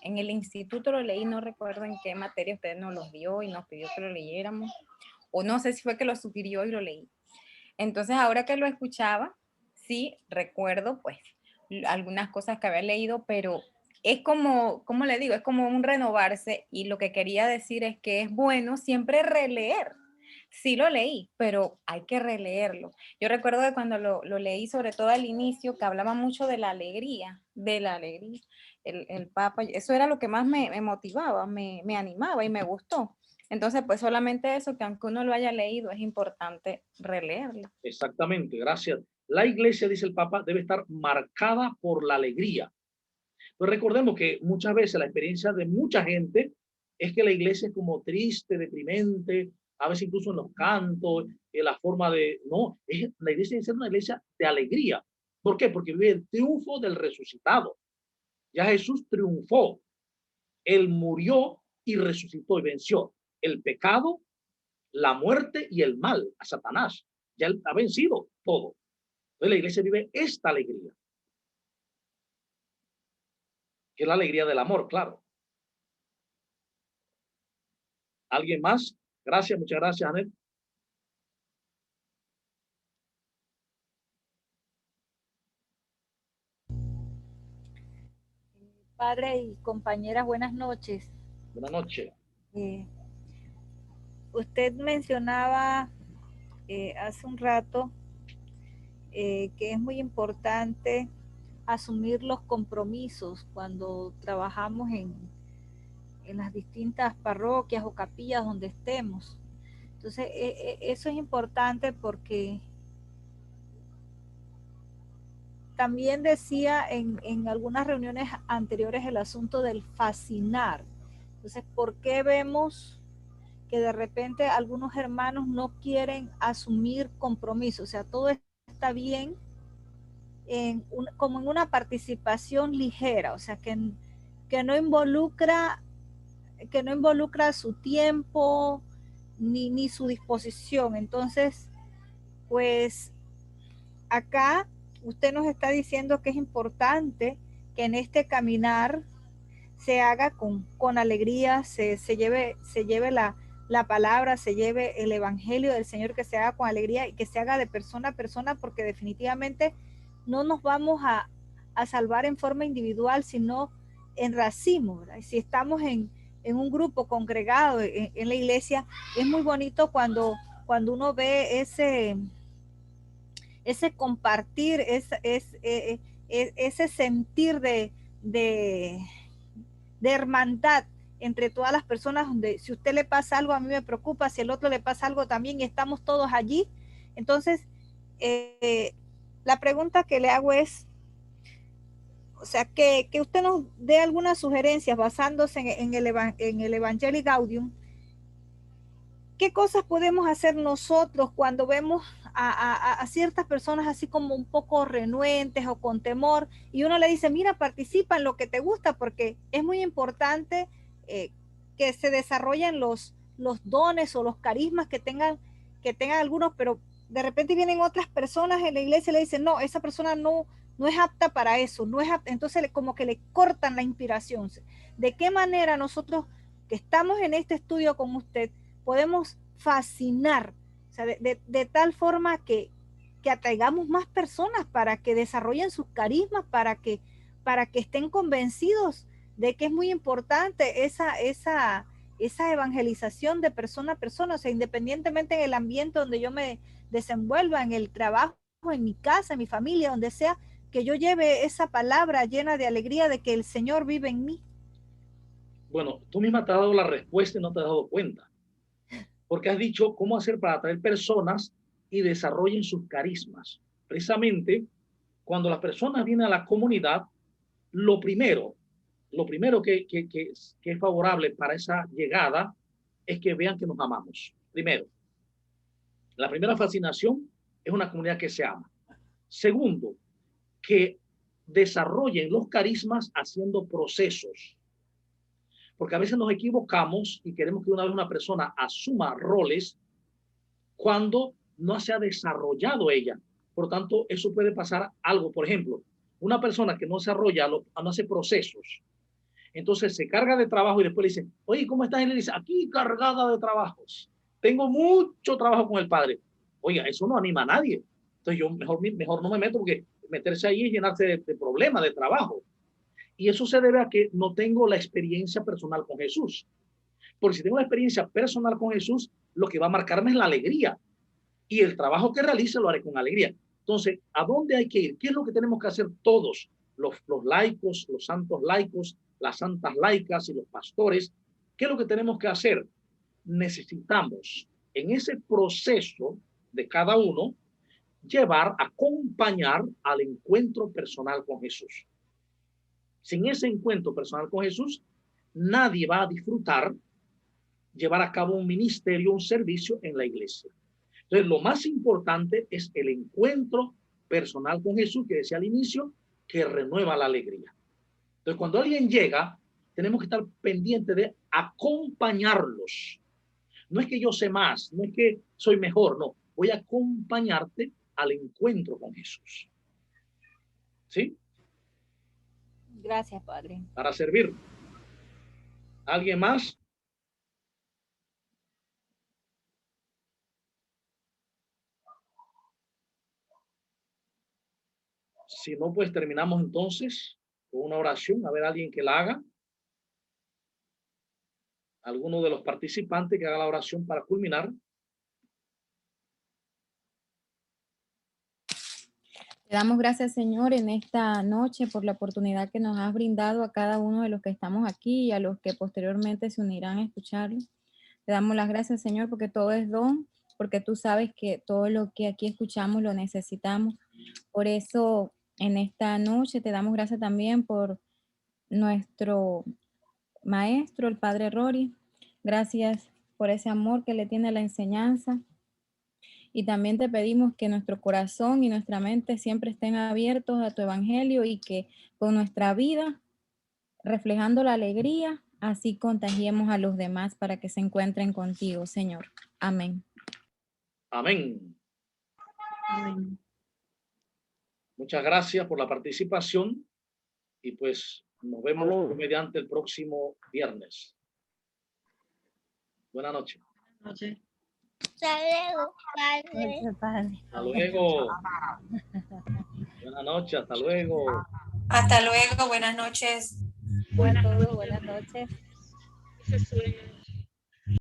en el instituto lo leí, no recuerdo en qué materia usted nos lo dio y nos pidió que lo leyéramos, o no sé si fue que lo sugirió y lo leí. Entonces, ahora que lo escuchaba, sí recuerdo pues algunas cosas que había leído, pero es como, ¿cómo le digo? Es como un renovarse, y lo que quería decir es que es bueno siempre releer. Sí lo leí, pero hay que releerlo. Yo recuerdo que cuando lo leí, sobre todo al inicio, que hablaba mucho de la alegría, el Papa, eso era lo que más me motivaba, me animaba y me gustó. Entonces, pues solamente eso, que aunque uno lo haya leído, es importante releerlo. Exactamente, gracias. La iglesia, dice el Papa, debe estar marcada por la alegría. Pues recordemos que muchas veces la experiencia de mucha gente es que la iglesia es como triste, deprimente, a veces incluso en los cantos, en la forma de... No, la iglesia debe ser una iglesia de alegría. ¿Por qué? Porque vive el triunfo del resucitado. Ya Jesús triunfó. Él murió y resucitó y venció el pecado, la muerte y el mal, a Satanás. Ya él ha vencido todo. Entonces la iglesia vive esta alegría, que es la alegría del amor, claro. ¿Alguien más? Gracias, muchas gracias, Anet. Padre y compañeras, buenas noches. Buenas noches. Eh, Usted mencionaba hace un rato que es muy importante asumir los compromisos cuando trabajamos en las distintas parroquias o capillas donde estemos. Entonces, eso es importante porque también decía en algunas reuniones anteriores el asunto del fascinar. Entonces, ¿por qué vemos que de repente algunos hermanos no quieren asumir compromisos? O sea, todo está bien como en una participación ligera, o sea, que no involucra su tiempo ni su disposición. Entonces, pues acá usted nos está diciendo que es importante que en este caminar se haga con alegría, se lleve la palabra, se lleve el evangelio del Señor, que se haga con alegría y que se haga de persona a persona, porque definitivamente no nos vamos a salvar en forma individual, sino en racimo, ¿verdad? Si estamos en un grupo congregado en la iglesia, es muy bonito cuando uno ve ese compartir, ese sentir de hermandad entre todas las personas, donde si a usted le pasa algo, a mí me preocupa, si al otro le pasa algo también, y estamos todos allí. Entonces, la pregunta que le hago es, o sea, que usted nos dé algunas sugerencias basándose en el Evangelii Gaudium. ¿Qué cosas podemos hacer nosotros cuando vemos a ciertas personas así como un poco renuentes o con temor, y uno le dice, mira, participa en lo que te gusta, porque es muy importante que se desarrollen los dones o los carismas que tengan algunos, pero de repente vienen otras personas en la iglesia y le dicen, no, esa persona no es apta para eso, no es apta. Entonces como que le cortan la inspiración. ¿De qué manera nosotros que estamos en este estudio con usted podemos fascinar, o sea, de tal forma que atraigamos más personas para que desarrollen sus carismas, para que estén convencidos de que es muy importante esa evangelización de persona a persona? O sea, independientemente en el ambiente donde yo me desenvuelva, en el trabajo, en mi casa, en mi familia, donde sea, que yo lleve esa palabra llena de alegría de que el Señor vive en mí. Bueno, tú misma te has dado la respuesta y no te has dado cuenta, porque has dicho cómo hacer para atraer personas y desarrollen sus carismas. Precisamente, cuando las personas vienen a la comunidad, lo primero que es favorable para esa llegada es que vean que nos amamos. Primero, la primera fascinación es una comunidad que se ama. Segundo, que desarrollen los carismas haciendo procesos. Porque a veces nos equivocamos y queremos que una vez una persona asuma roles cuando no se ha desarrollado ella. Por lo tanto, eso puede pasar algo. Por ejemplo, una persona que no desarrolla, no hace procesos, entonces se carga de trabajo y después le dicen, oye, ¿cómo estás? Y le dice, aquí cargada de trabajos. Tengo mucho trabajo con el padre. Oiga, eso no anima a nadie. Entonces yo mejor no me meto, porque meterse ahí es llenarse de problemas, de trabajo. Y eso se debe a que no tengo la experiencia personal con Jesús. Porque si tengo la experiencia personal con Jesús, lo que va a marcarme es la alegría. Y el trabajo que realice lo haré con alegría. Entonces, ¿a dónde hay que ir? ¿Qué es lo que tenemos que hacer todos? Los laicos, los santos laicos, las santas laicas y los pastores. ¿Qué es lo que tenemos que hacer? Necesitamos, en ese proceso de cada uno, acompañar al encuentro personal con Jesús. Sin ese encuentro personal con Jesús, nadie va a disfrutar llevar a cabo un ministerio, un servicio en la iglesia. Entonces, lo más importante es el encuentro personal con Jesús, que decía al inicio, que renueva la alegría. Entonces, cuando alguien llega, tenemos que estar pendientes de acompañarlos. No es que yo sé más, no es que soy mejor, no. Voy a acompañarte al encuentro con Jesús. ¿Sí? Gracias, Padre. Para servir. ¿Alguien más? Si no, pues terminamos entonces con una oración. A ver, alguien que la haga. Alguno de los participantes que haga la oración para culminar. Te damos gracias, Señor, en esta noche por la oportunidad que nos has brindado a cada uno de los que estamos aquí y a los que posteriormente se unirán a escucharlo. Te damos las gracias, Señor, porque todo es don, porque tú sabes que todo lo que aquí escuchamos lo necesitamos. Por eso, en esta noche te damos gracias también por nuestro maestro, el Padre Rory. Gracias por ese amor que le tiene a la enseñanza. Y también te pedimos que nuestro corazón y nuestra mente siempre estén abiertos a tu evangelio y que con nuestra vida, reflejando la alegría, así contagiemos a los demás para que se encuentren contigo, Señor. Amén. Amén. Amén. Muchas gracias por la participación y pues nos vemos Amén. mediante el próximo viernes. Buenas noches. Buenas noches. Hasta luego, padre. Gracias, Padre. Hasta luego. Buenas noches, hasta luego. Hasta luego, buenas noches. Buenas noches.